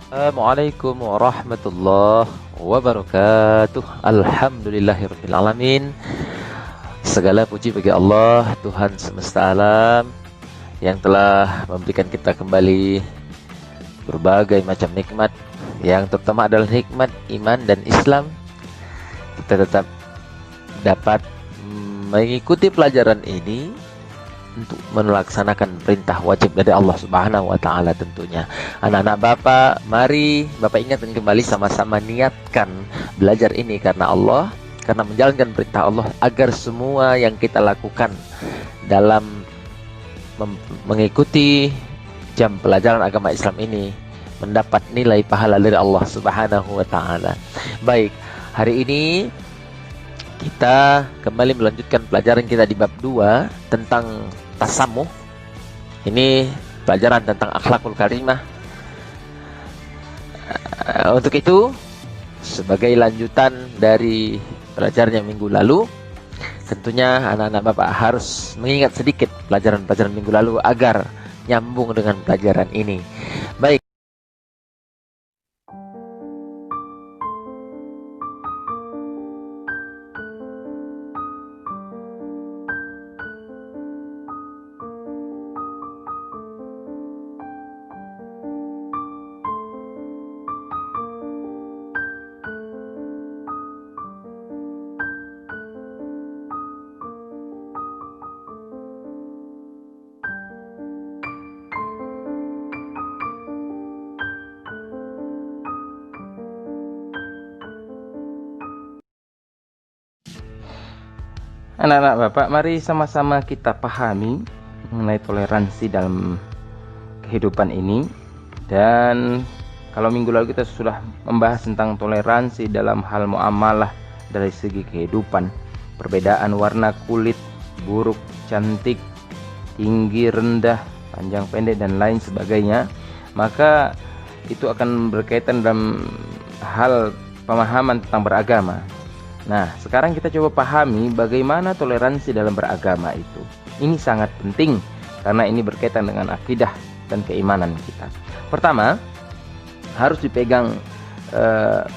Assalamualaikum warahmatullahi wabarakatuh. Alhamdulillahirrahmanirrahim. Segala puji bagi Allah, Tuhan semesta alam, yang telah memberikan kita kembali berbagai macam nikmat. Yang terutama adalah nikmat iman dan Islam. Kita tetap dapat mengikuti pelajaran ini untuk melaksanakan perintah wajib dari Allah Subhanahu wa taala tentunya. Anak-anak Bapak, mari Bapak ingatkan kembali, sama-sama niatkan belajar ini karena Allah, karena menjalankan perintah Allah, agar semua yang kita lakukan dalam mengikuti jam pelajaran agama Islam ini mendapat nilai pahala dari Allah Subhanahu wa taala. Baik, hari ini kita kembali melanjutkan pelajaran kita di bab 2 tentang tasamuh. Ini pelajaran tentang akhlakul karimah. Untuk itu, sebagai lanjutan dari pelajaran yang minggu lalu, tentunya anak-anak Bapak harus mengingat sedikit pelajaran-pelajaran minggu lalu agar nyambung dengan pelajaran ini. Baik. Anak-anak Bapak, mari sama-sama kita pahami mengenai toleransi dalam kehidupan ini. Dan kalau minggu lalu kita sudah membahas tentang toleransi dalam hal muamalah dari segi kehidupan, perbedaan warna kulit, buruk, cantik, tinggi, rendah, panjang, pendek, dan lain sebagainya, maka itu akan berkaitan dalam hal pemahaman tentang beragama. Nah, sekarang kita coba pahami bagaimana toleransi dalam beragama itu. Ini sangat penting karena ini berkaitan dengan akidah dan keimanan kita. Pertama, harus dipegang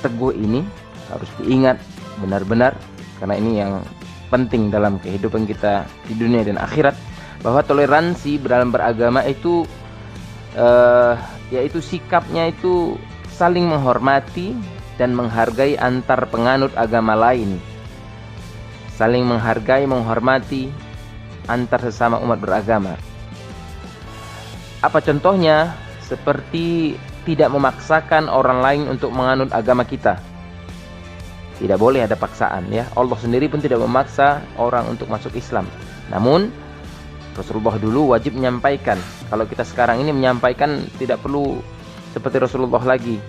teguh ini, harus diingat benar-benar, karena ini yang penting dalam kehidupan kita di dunia dan akhirat, bahwa toleransi dalam beragama itu yaitu sikapnya itu saling menghormati dan menghargai antar penganut agama lain, saling menghargai, menghormati antar sesama umat beragama. Apa contohnya? Seperti tidak memaksakan orang lain untuk menganut agama kita. Tidak boleh ada paksaan, ya. Allah sendiri pun tidak memaksa orang untuk masuk Islam. Namun Rasulullah dulu wajib menyampaikan. Kalau kita sekarang ini menyampaikan tidak perlu seperti Rasulullah lagi.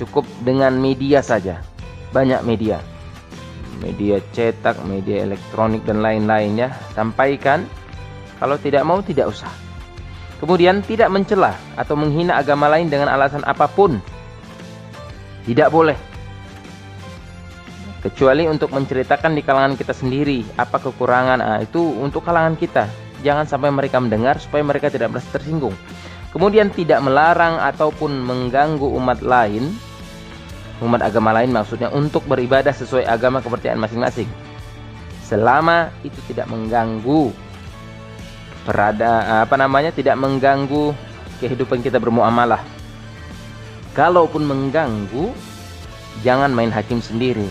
Cukup dengan media saja. Banyak media cetak, media elektronik, dan lain-lain, ya. Sampaikan. Kalau tidak mau, tidak usah. Kemudian tidak mencela atau menghina agama lain dengan alasan apapun. Tidak boleh. Kecuali untuk menceritakan di kalangan kita sendiri apa kekurangan. Itu untuk kalangan kita. Jangan sampai mereka mendengar supaya mereka tidak merasa tersinggung. Kemudian tidak melarang ataupun mengganggu umat lain, umat agama lain maksudnya, untuk beribadah sesuai agama kepercayaan masing-masing, selama itu tidak mengganggu tidak mengganggu kehidupan kita bermuamalah. Kalaupun mengganggu, jangan main hakim sendiri,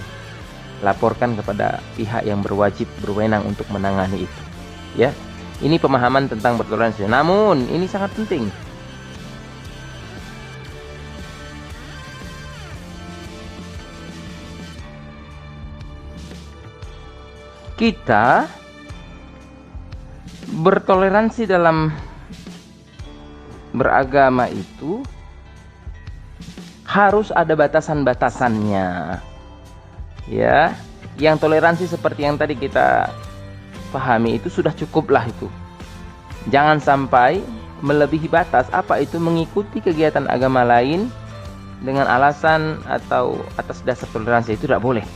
laporkan kepada pihak yang berwenang untuk menangani itu, ya. Ini pemahaman tentang bertoleransi. Namun ini sangat penting. Kita bertoleransi dalam beragama itu harus ada batasan-batasannya, ya. Yang toleransi seperti yang tadi kita pahami itu sudah cukuplah itu. Jangan sampai melebihi batas. Apa itu? Mengikuti kegiatan agama lain dengan alasan atau atas dasar toleransi, itu tidak boleh.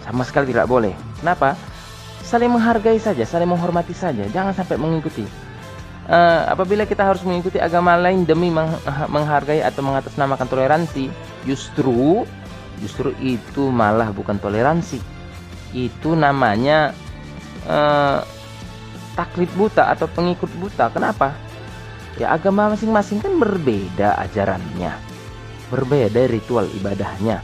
Sama sekali tidak boleh. Kenapa? Saling menghargai saja, saling menghormati saja. Jangan sampai mengikuti. apabila kita harus mengikuti agama lain demi menghargai atau mengatasnamakan toleransi, justru itu malah bukan toleransi. Itu namanya taklid buta atau pengikut buta. Kenapa? Ya, agama masing-masing kan berbeda ajarannya, berbeda ritual ibadahnya.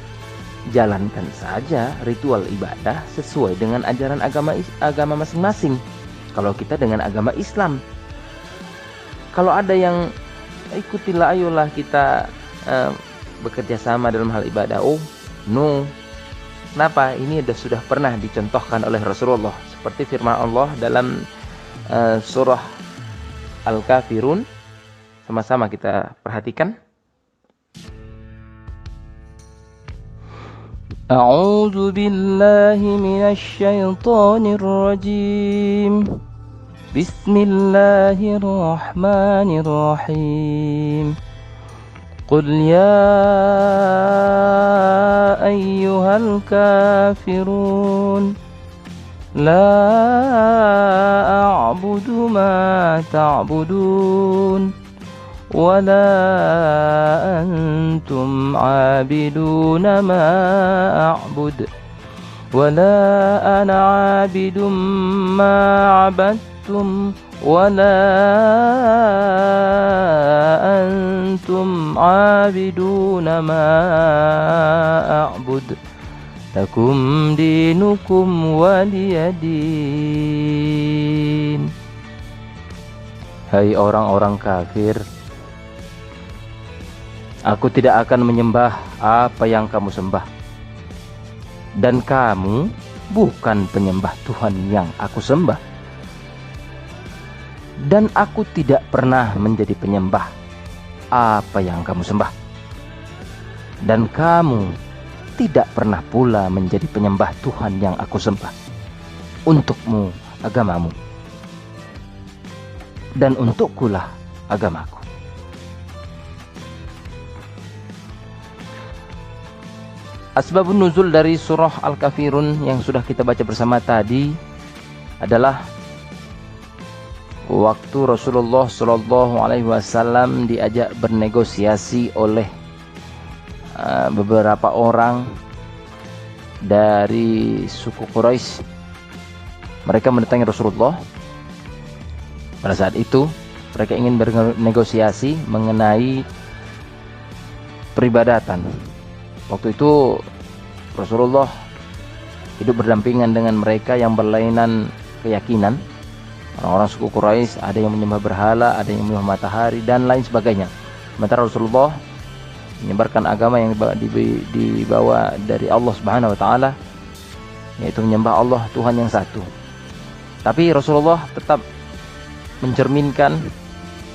Jalankan saja ritual ibadah sesuai dengan ajaran agama masing-masing. Kalau kita dengan agama Islam, kalau ada yang ikutilah, ayolah kita bekerja sama dalam hal ibadah. Oh, no. Kenapa? Ini sudah pernah dicontohkan oleh Rasulullah, seperti firman Allah dalam surah Al-Kafirun. Sama-sama kita perhatikan. A'udzu billahi minasy syaithanir rajim. Bismillahirrahmanirrahim. Qul ya ayyuhal kafirun la a'budu ma ta'budun wa la antum 'abiduna ma a'bud wa la ana 'abidum ma 'abadtum wa la antum 'abiduna ma a'bud lakum dinukum waliyadin. Hai orang-orang kafir, aku tidak akan menyembah apa yang kamu sembah, dan kamu bukan penyembah Tuhan yang aku sembah, dan aku tidak pernah menjadi penyembah apa yang kamu sembah, dan kamu tidak pernah pula menjadi penyembah Tuhan yang aku sembah. Untukmu agamamu, dan untukkulah agamaku. Asbabun nuzul dari surah Al-Kafirun yang sudah kita baca bersama tadi adalah waktu Rasulullah SAW diajak bernegosiasi oleh beberapa orang dari suku Quraisy. Mereka mendatangi Rasulullah. Pada saat itu mereka ingin bernegosiasi mengenai peribadatan. Waktu itu Rasulullah hidup berdampingan dengan mereka yang berlainan keyakinan. Orang-orang suku Quraisy, ada yang menyembah berhala, ada yang menyembah matahari, dan lain sebagainya. Sementara Rasulullah menyebarkan agama yang dibawa dari Allah Subhanahu wa taala, yaitu menyembah Allah Tuhan yang satu. Tapi Rasulullah tetap mencerminkan,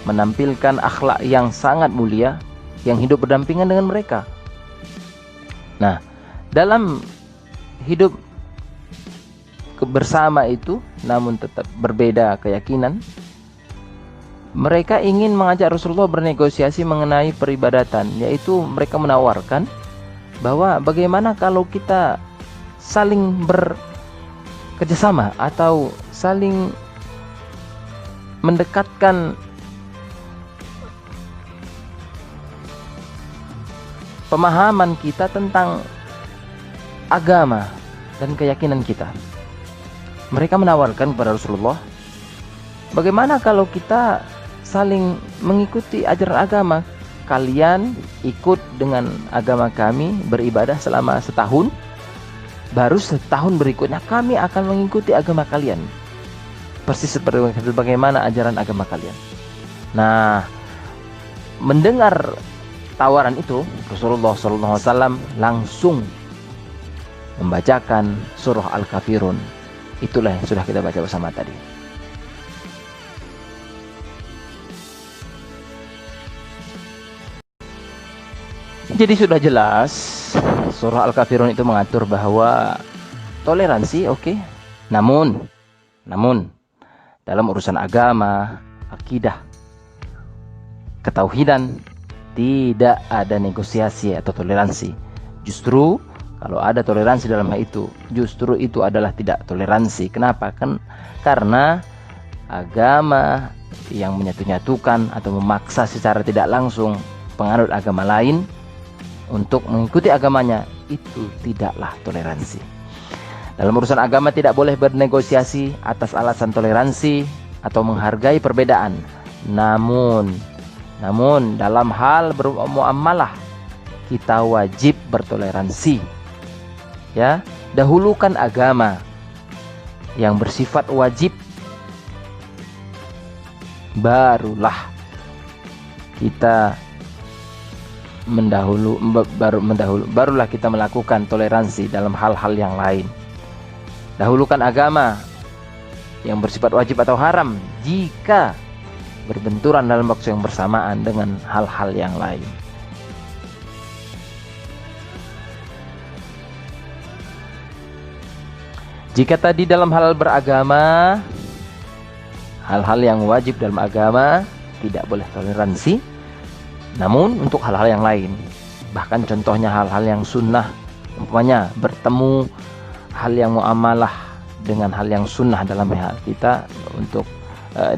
menampilkan akhlak yang sangat mulia yang hidup berdampingan dengan mereka. Nah, dalam hidup bersama itu, namun tetap berbeda keyakinan, mereka ingin mengajak Rasulullah bernegosiasi mengenai peribadatan, yaitu mereka menawarkan bahwa bagaimana kalau kita saling bekerjasama atau saling mendekatkan pemahaman kita tentang agama dan keyakinan kita. Mereka menawarkan kepada Rasulullah, bagaimana kalau kita saling mengikuti ajaran agama. Kalian ikut dengan agama kami, beribadah selama setahun, baru setahun berikutnya kami akan mengikuti agama kalian, persis seperti bagaimana ajaran agama kalian. Nah, mendengar tawaran itu, Rasulullah SAW langsung membacakan surah Al-Kafirun. Itulah yang sudah kita baca bersama tadi. Jadi sudah jelas surah Al-Kafirun itu mengatur bahwa toleransi oke, namun dalam urusan agama, akidah, ketauhidan tidak ada negosiasi atau toleransi. Justru kalau ada toleransi dalam hal itu, justru itu adalah tidak toleransi. Kenapa? Karena agama yang menyatu-nyatukan atau memaksa secara tidak langsung penganut agama lain untuk mengikuti agamanya, itu tidaklah toleransi. Dalam urusan agama tidak boleh bernegosiasi atas alasan toleransi atau menghargai perbedaan. Namun dalam hal bermuamalah kita wajib bertoleransi. Ya, dahulukan agama yang bersifat wajib, barulah kita barulah kita melakukan toleransi dalam hal-hal yang lain. Dahulukan agama yang bersifat wajib atau haram jika berbenturan dalam waktu yang bersamaan dengan hal-hal yang lain. Jika tadi dalam hal beragama, hal-hal yang wajib dalam agama tidak boleh toleransi, namun untuk hal-hal yang lain, bahkan contohnya hal-hal yang sunnah, umpamanya bertemu hal yang muamalah dengan hal yang sunnah dalam hal kita untuk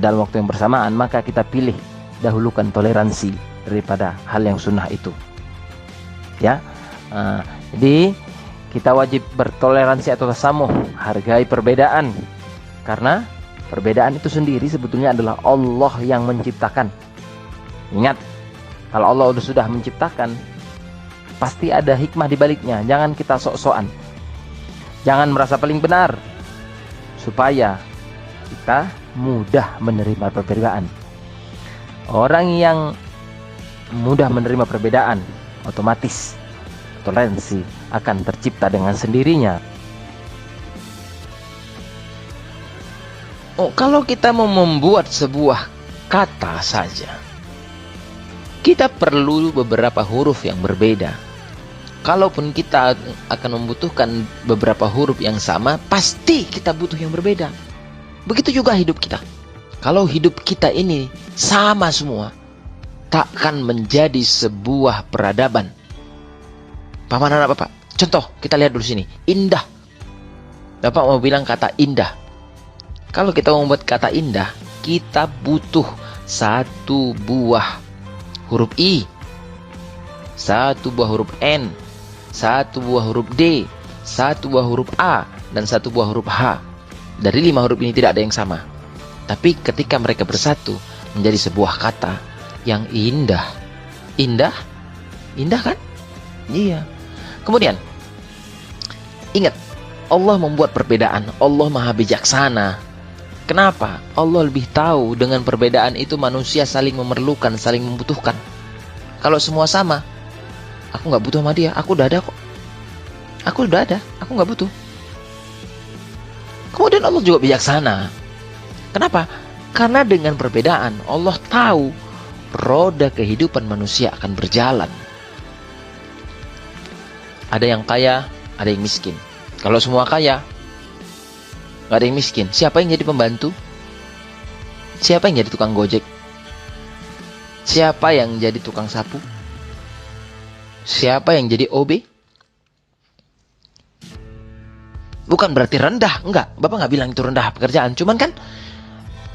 dalam waktu yang bersamaan, maka kita pilih dahulukan toleransi daripada hal yang sunnah itu. Ya, jadi kita wajib bertoleransi atau tasamuh, hargai perbedaan, karena perbedaan itu sendiri sebetulnya adalah Allah yang menciptakan. Ingat, kalau Allah sudah menciptakan, pasti ada hikmah di baliknya. Jangan kita sok-sokan, jangan merasa paling benar, supaya kita mudah menerima perbedaan. Orang yang mudah menerima perbedaan, otomatis toleransi akan tercipta dengan sendirinya. Kalau kita mau membuat sebuah kata saja, kita perlu beberapa huruf yang berbeda. Kalaupun kita akan membutuhkan beberapa huruf yang sama, pasti kita butuh yang berbeda. Begitu juga hidup kita. Kalau hidup kita ini sama semua, takkan menjadi sebuah peradaban. Pahaman anak Bapak, contoh kita lihat dulu sini, indah. Bapak mau bilang kata indah. Kalau kita mau membuat kata indah, kita butuh satu buah huruf I, satu buah huruf N, satu buah huruf D, satu buah huruf A, dan satu buah huruf H. Dari 5 huruf ini tidak ada yang sama. Tapi ketika mereka bersatu menjadi sebuah kata yang indah. Indah? Indah kan? Iya. Kemudian, ingat, Allah membuat perbedaan. Allah Maha Bijaksana. Kenapa? Allah lebih tahu dengan perbedaan itu manusia saling memerlukan, saling membutuhkan. Kalau semua sama, aku nggak butuh sama dia, aku udah ada kok. Aku udah ada, aku nggak butuh. Kemudian Allah juga bijaksana. Kenapa? Karena dengan perbedaan, Allah tahu roda kehidupan manusia akan berjalan. Ada yang kaya, ada yang miskin. Kalau semua kaya, nggak ada yang miskin. Siapa yang jadi pembantu? Siapa yang jadi tukang gojek? Siapa yang jadi tukang sapu? Siapa yang jadi OB? Bukan berarti rendah, enggak. Bapak nggak bilang itu rendah pekerjaan. Cuman kan,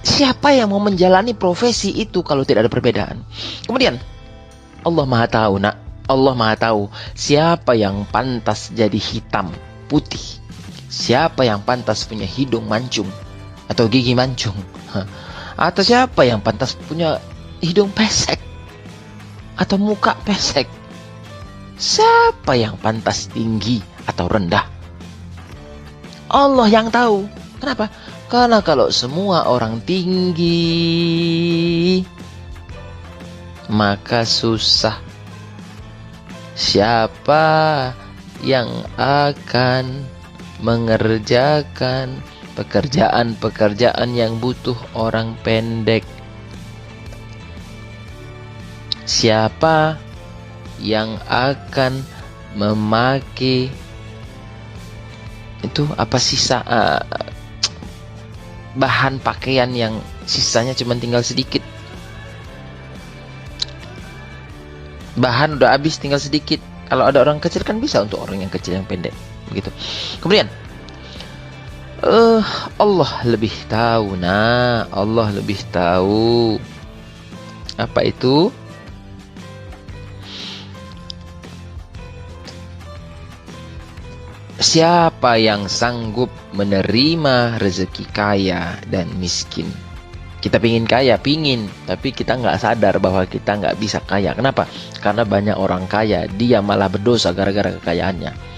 siapa yang mau menjalani profesi itu kalau tidak ada perbedaan? Kemudian, Allah Maha tahu, nak. Allah Maha tahu siapa yang pantas jadi hitam, putih. Siapa yang pantas punya hidung mancung atau gigi mancung. Atau siapa yang pantas punya hidung pesek atau muka pesek. Siapa yang pantas tinggi atau rendah. Allah yang tahu. Kenapa? Karena kalau semua orang tinggi, maka susah. Siapa yang akan mengerjakan pekerjaan-pekerjaan yang butuh orang pendek? Siapa yang akan memakai itu apa sisa bahan pakaian yang sisanya cuma tinggal sedikit? Bahan udah habis, tinggal sedikit. Kalau ada orang kecil kan bisa untuk orang yang kecil yang pendek, begitu. Kemudian Eh, Allah lebih tahu, nah. Allah lebih tahu. Apa itu? Siapa yang sanggup menerima rezeki kaya dan miskin? Kita pingin kaya, pingin, tapi kita nggak sadar bahwa kita nggak bisa kaya. Kenapa? Karena banyak orang kaya, dia malah berdosa gara-gara kekayaannya.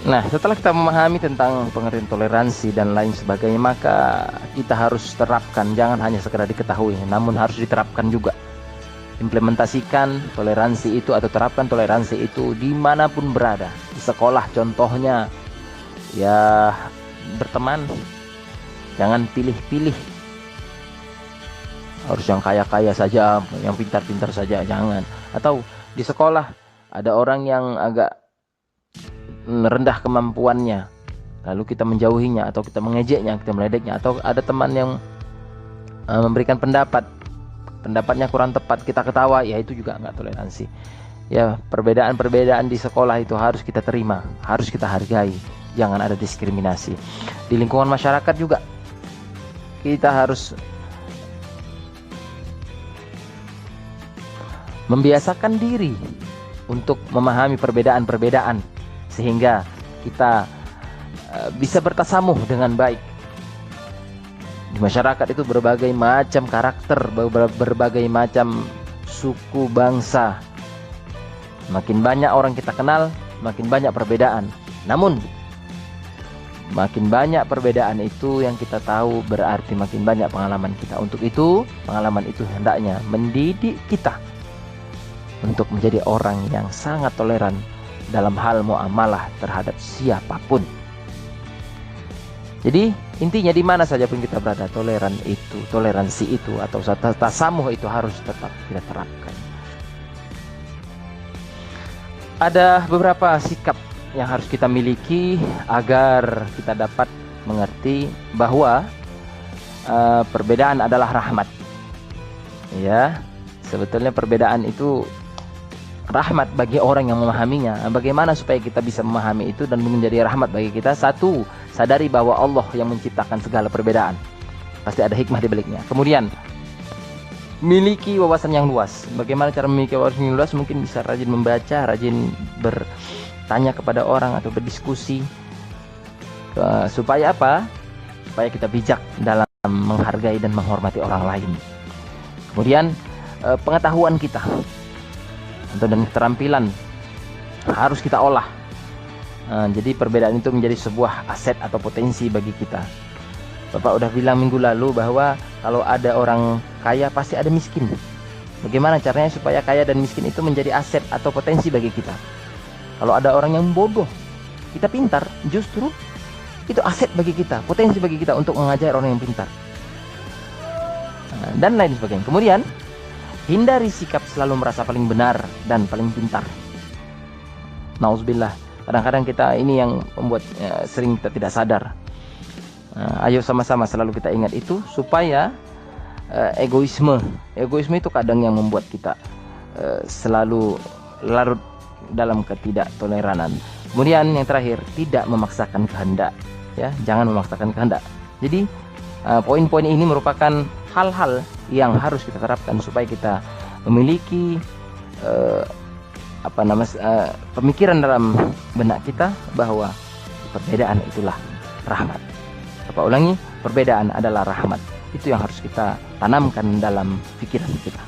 Nah, setelah kita memahami tentang pengertian toleransi dan lain sebagainya, maka kita harus terapkan, jangan hanya sekedar diketahui, namun harus diterapkan juga. Implementasikan toleransi itu atau terapkan toleransi itu dimanapun berada. Di sekolah contohnya, ya berteman, jangan pilih-pilih. Harus yang kaya-kaya saja, yang pintar-pintar saja, jangan. Atau di sekolah, ada orang yang agak rendah kemampuannya, lalu kita menjauhinya atau kita mengejeknya, kita meledeknya. Atau ada teman yang memberikan pendapatnya kurang tepat, kita ketawa, ya itu juga nggak toleransi. Ya, perbedaan-perbedaan di sekolah itu harus kita terima, harus kita hargai, jangan ada diskriminasi. Di lingkungan masyarakat juga kita harus membiasakan diri untuk memahami perbedaan-perbedaan, sehingga kita bisa bertasamuh dengan baik. Di masyarakat itu berbagai macam karakter, berbagai macam suku, bangsa. Makin banyak orang kita kenal, makin banyak perbedaan. Namun, makin banyak perbedaan itu yang kita tahu, berarti makin banyak pengalaman kita. Untuk itu, pengalaman itu hendaknya mendidik kita untuk menjadi orang yang sangat toleran dalam hal muamalah terhadap siapapun. Jadi intinya di mana saja pun kita berada, toleransi itu atau tasamuh itu harus tetap kita terapkan. Ada beberapa sikap yang harus kita miliki agar kita dapat mengerti bahwa perbedaan adalah rahmat. Ya, sebetulnya perbedaan itu rahmat bagi orang yang memahaminya. Bagaimana supaya kita bisa memahami itu dan menjadi rahmat bagi kita? Satu, sadari bahwa Allah yang menciptakan segala perbedaan. Pasti ada hikmah di baliknya. Kemudian, miliki wawasan yang luas. Bagaimana cara memiliki wawasan yang luas? Mungkin bisa rajin membaca, rajin bertanya kepada orang atau berdiskusi. Supaya apa? Supaya kita bijak dalam menghargai dan menghormati orang lain. Kemudian, pengetahuan kita dan keterampilan harus kita olah. Jadi perbedaan itu menjadi sebuah aset atau potensi bagi kita. Bapak udah bilang minggu lalu bahwa kalau ada orang kaya pasti ada miskin. Bagaimana caranya supaya kaya dan miskin itu menjadi aset atau potensi bagi kita? Kalau ada orang yang bodoh, kita pintar, justru itu aset bagi kita, potensi bagi kita untuk mengajar orang yang pintar. dan lain sebagainya. Kemudian hindari sikap selalu merasa paling benar dan paling pintar. Nauzubillah. Kadang-kadang kita ini yang membuat sering kita tidak sadar. Ayo sama-sama selalu kita ingat itu supaya egoisme itu kadang yang membuat kita selalu larut dalam ketidaktoleranan. Kemudian yang terakhir, tidak memaksakan kehendak, ya, jangan memaksakan kehendak. Jadi poin-poin ini merupakan hal-hal yang harus kita terapkan supaya kita memiliki pemikiran dalam benak kita bahwa perbedaan itulah rahmat. Ulangi, perbedaan adalah rahmat. Itu yang harus kita tanamkan dalam pikiran kita.